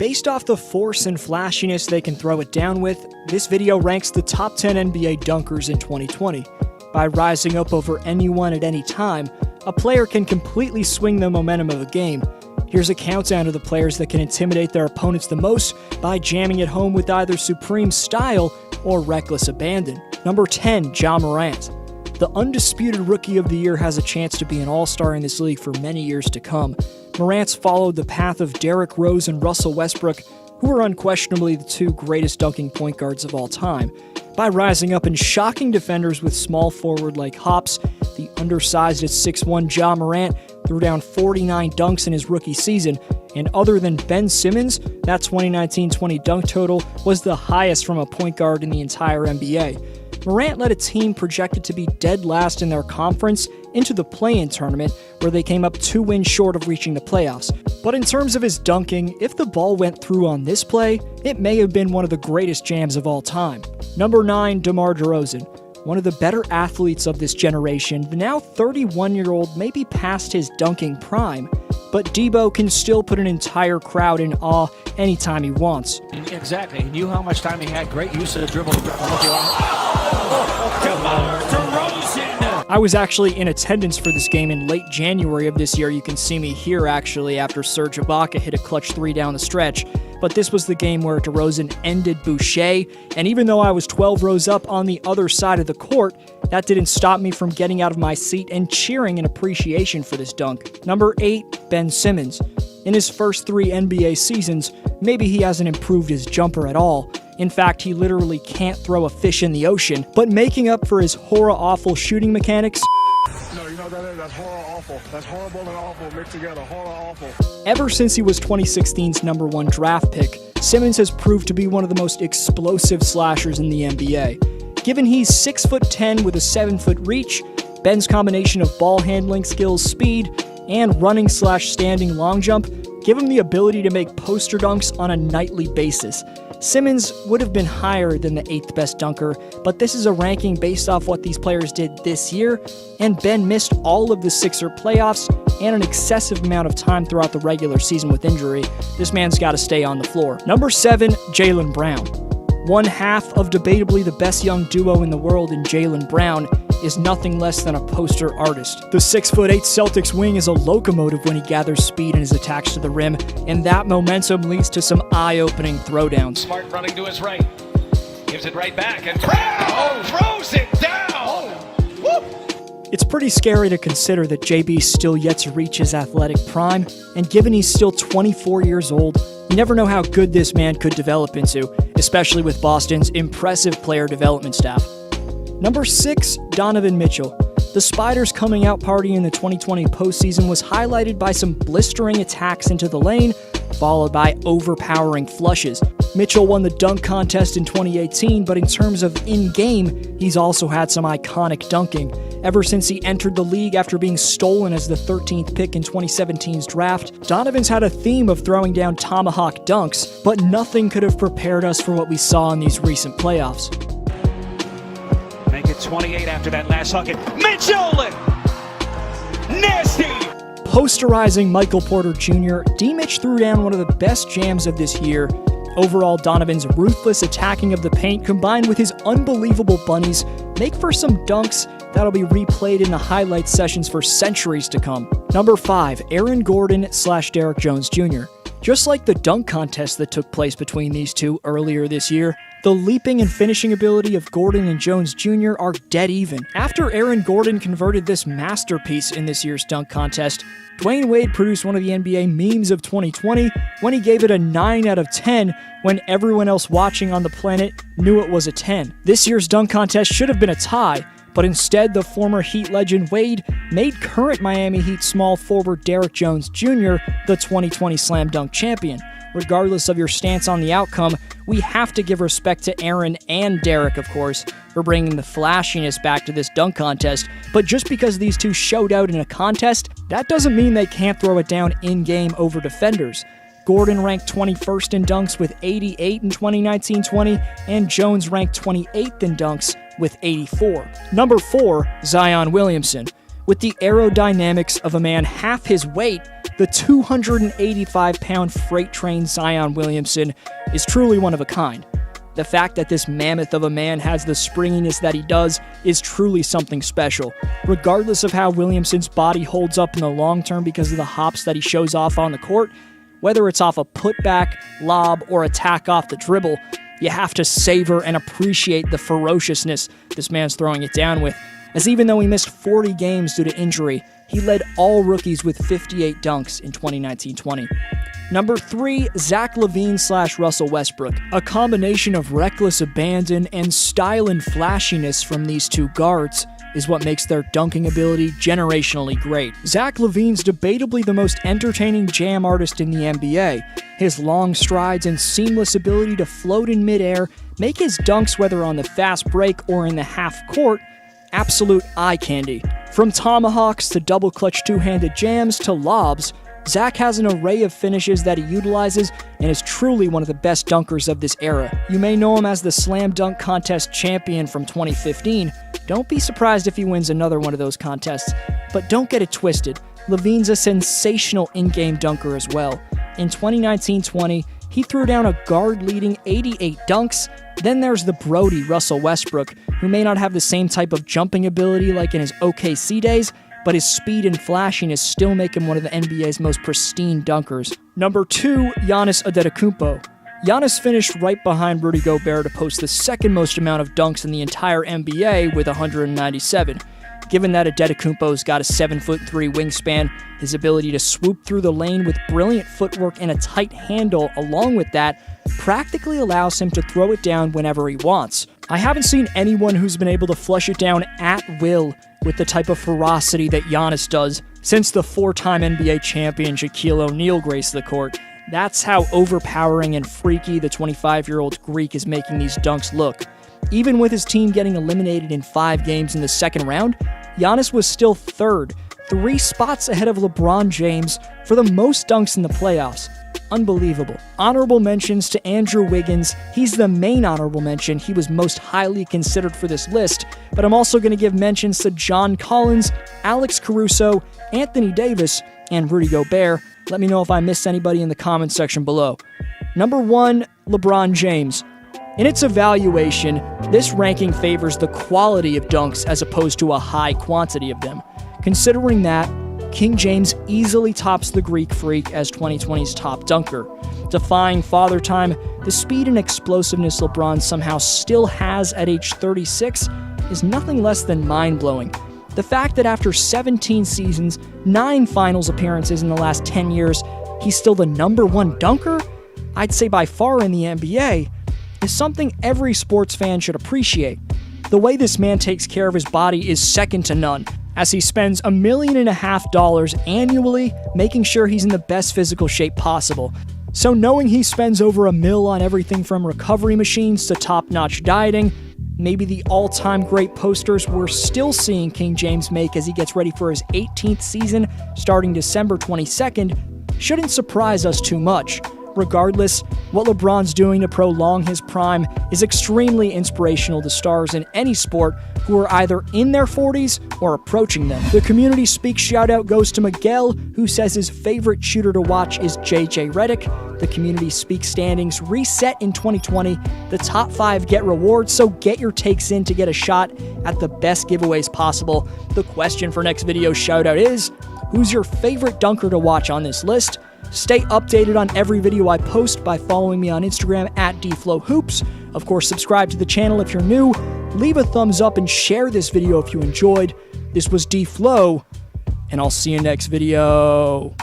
Based off the force and flashiness they can throw it down with, this video ranks the top 10 NBA dunkers in 2020. By rising up over anyone at any time, a player can completely swing the momentum of a game. Here's a countdown of the players that can intimidate their opponents the most by jamming it home with either supreme style or reckless abandon. Number 10, Ja Morant. The undisputed Rookie of the Year has a chance to be an all-star in this league for many years to come. Morant's followed the path of Derrick Rose and Russell Westbrook, who are unquestionably the two greatest dunking point guards of all time. By rising up and shocking defenders with small forward-like hops, the undersized at 6'1" Ja Morant threw down 49 dunks in his rookie season, and other than Ben Simmons, that 2019-20 dunk total was the highest from a point guard in the entire NBA. Morant led a team projected to be dead last in their conference into the play-in tournament, where they came up 2 wins short of reaching the playoffs. But in terms of his dunking, if the ball went through on this play, it may have been one of the greatest jams of all time. Number 9, DeMar DeRozan. One of the better athletes of this generation, the now 31-year-old may be past his dunking prime, but Debo can still put an entire crowd in awe anytime he wants. Exactly. He knew how much time he had. Great use of the dribble. DeMar DeRozan. I was actually in attendance for this game in late January of this year. You can see me here actually after Serge Ibaka hit a clutch 3 down the stretch. But this was the game where DeRozan ended Boucher, and even though I was 12 rows up on the other side of the court, that didn't stop me from getting out of my seat and cheering in appreciation for this dunk. Number 8, Ben Simmons. In his first 3 NBA seasons, maybe he hasn't improved his jumper at all. In fact, he literally can't throw a fish in the ocean, but making up for his horror-awful shooting mechanics, no, you know that's horror-awful. That's horrible and awful mixed together, horror-awful. Ever since he was 2016's number 1 draft pick, Simmons has proved to be one of the most explosive slashers in the NBA. Given he's 6'10" with a 7-foot reach, Ben's combination of ball handling skills, speed, and running/standing long jump give him the ability to make poster dunks on a nightly basis. Simmons would have been higher than the 8th best dunker, but this is a ranking based off what these players did this year, and Ben missed all of the Sixer playoffs and an excessive amount of time throughout the regular season with injury. This man's got to stay on the floor. Number 7, Jaylen Brown. One half of debatably the best young duo in the world in Jaylen Brown is nothing less than a poster artist. The 6'8" Celtics wing is a locomotive when he gathers speed and is attached to the rim, and that momentum leads to some eye-opening throwdowns. Smart running to his right. Gives it right back, and Brown throws it down! Woo! It's pretty scary to consider that JB's still yet to reach his athletic prime, and given he's still 24 years old, you never know how good this man could develop into, especially with Boston's impressive player development staff. Number 6, Donovan Mitchell. The Spiders' coming out party in the 2020 postseason was highlighted by some blistering attacks into the lane, followed by overpowering flushes. Mitchell won the dunk contest in 2018, but in terms of in-game, he's also had some iconic dunking. Ever since he entered the league after being stolen as the 13th pick in 2017's draft, Donovan's had a theme of throwing down tomahawk dunks, but nothing could have prepared us for what we saw in these recent playoffs. Make it 28 after that last hucket. Mitchell! Nasty! Posterizing Michael Porter Jr., D-Mitch threw down one of the best jams of this year. Overall, Donovan's ruthless attacking of the paint combined with his unbelievable bunnies make for some dunks that'll be replayed in the highlight sessions for centuries to come. Number 5, Aaron Gordon/Derrick Jones Jr. Just like the dunk contest that took place between these two earlier this year, the leaping and finishing ability of Gordon and Jones Jr. are dead even. After Aaron Gordon converted this masterpiece in this year's dunk contest, Dwayne Wade produced one of the NBA memes of 2020 when he gave it a 9 out of 10 when everyone else watching on the planet knew it was a 10. This year's dunk contest should have been a tie, but instead the former Heat legend Wade made current Miami Heat small forward Derrick Jones Jr. the 2020 Slam Dunk champion. Regardless of your stance on the outcome, we have to give respect to Aaron and Derrick, of course, for bringing the flashiness back to this dunk contest, but just because these two showed out in a contest, that doesn't mean they can't throw it down in-game over defenders. Gordon ranked 21st in dunks with 88 in 2019-20, and Jones ranked 28th in dunks with 84. Number 4, Zion Williamson. With the aerodynamics of a man half his weight, the 285-pound freight train Zion Williamson is truly one of a kind. The fact that this mammoth of a man has the springiness that he does is truly something special. Regardless of how Williamson's body holds up in the long term because of the hops that he shows off on the court, whether it's off a putback, lob, or attack off the dribble, you have to savor and appreciate the ferociousness this man's throwing it down with, as even though he missed 40 games due to injury, he led all rookies with 58 dunks in 2019-20. Number 3, Zach LaVine/Russell Westbrook. A combination of reckless abandon and style and flashiness from these two guards is what makes their dunking ability generationally great. Zach LaVine's debatably the most entertaining jam artist in the NBA. His long strides and seamless ability to float in midair make his dunks, whether on the fast break or in the half court, absolute eye candy. From tomahawks to double clutch two-handed jams to lobs, Zach has an array of finishes that he utilizes and is truly one of the best dunkers of this era. You may know him as the Slam Dunk Contest champion from 2015. Don't be surprised if he wins another one of those contests, but don't get it twisted. LaVine's a sensational in-game dunker as well. In 2019-20, he threw down a guard-leading 88 dunks. Then there's the Brody Russell Westbrook, who may not have the same type of jumping ability like in his OKC days, but his speed and flashiness still make him one of the NBA's most pristine dunkers. Number 2, Giannis Antetokounmpo. Giannis finished right behind Rudy Gobert to post the second most amount of dunks in the entire NBA with 197. Given that Antetokounmpo's got a 7'3" wingspan, his ability to swoop through the lane with brilliant footwork and a tight handle along with that practically allows him to throw it down whenever he wants. I haven't seen anyone who's been able to flush it down at will with the type of ferocity that Giannis does since the 4-time NBA champion Shaquille O'Neal graced the court. That's how overpowering and freaky the 25-year-old Greek is making these dunks look. Even with his team getting eliminated in 5 games in the second round, Giannis was still third, 3 spots ahead of LeBron James for the most dunks in the playoffs. Unbelievable. Honorable mentions to Andrew Wiggins. He's the main honorable mention. He was most highly considered for this list, but I'm also going to give mentions to John Collins, Alex Caruso, Anthony Davis, and Rudy Gobert. Let me know if I missed anybody in the comments section below. Number 1, LeBron James. In its evaluation, this ranking favors the quality of dunks as opposed to a high quantity of them. Considering that, King James easily tops the Greek Freak as 2020's top dunker. Defying father time, the speed and explosiveness LeBron somehow still has at age 36 is nothing less than mind-blowing. The fact that after 17 seasons, 9 finals appearances in the last 10 years, he's still the number 1 dunker, I'd say by far in the NBA, is something every sports fan should appreciate. The way this man takes care of his body is second to none, as he spends $1.5 million annually making sure he's in the best physical shape possible. So knowing he spends over $1 million on everything from recovery machines to top-notch dieting, maybe the all-time great posters we're still seeing King James make as he gets ready for his 18th season starting December 22nd, shouldn't surprise us too much. Regardless, what LeBron's doing to prolong his prime is extremely inspirational to stars in any sport who are either in their 40s or approaching them. The Community Speak shoutout goes to Miguel, who says his favorite shooter to watch is JJ Redick. The Community Speak standings reset in 2020. The top 5 get rewards, so get your takes in to get a shot at the best giveaways possible. The question for next video's shoutout is, who's your favorite dunker to watch on this list? Stay updated on every video I post by following me on Instagram at DFlowHoops. Of course, subscribe to the channel if you're new, leave a thumbs up, and share this video if you enjoyed. This was DFlow, and I'll see you next video.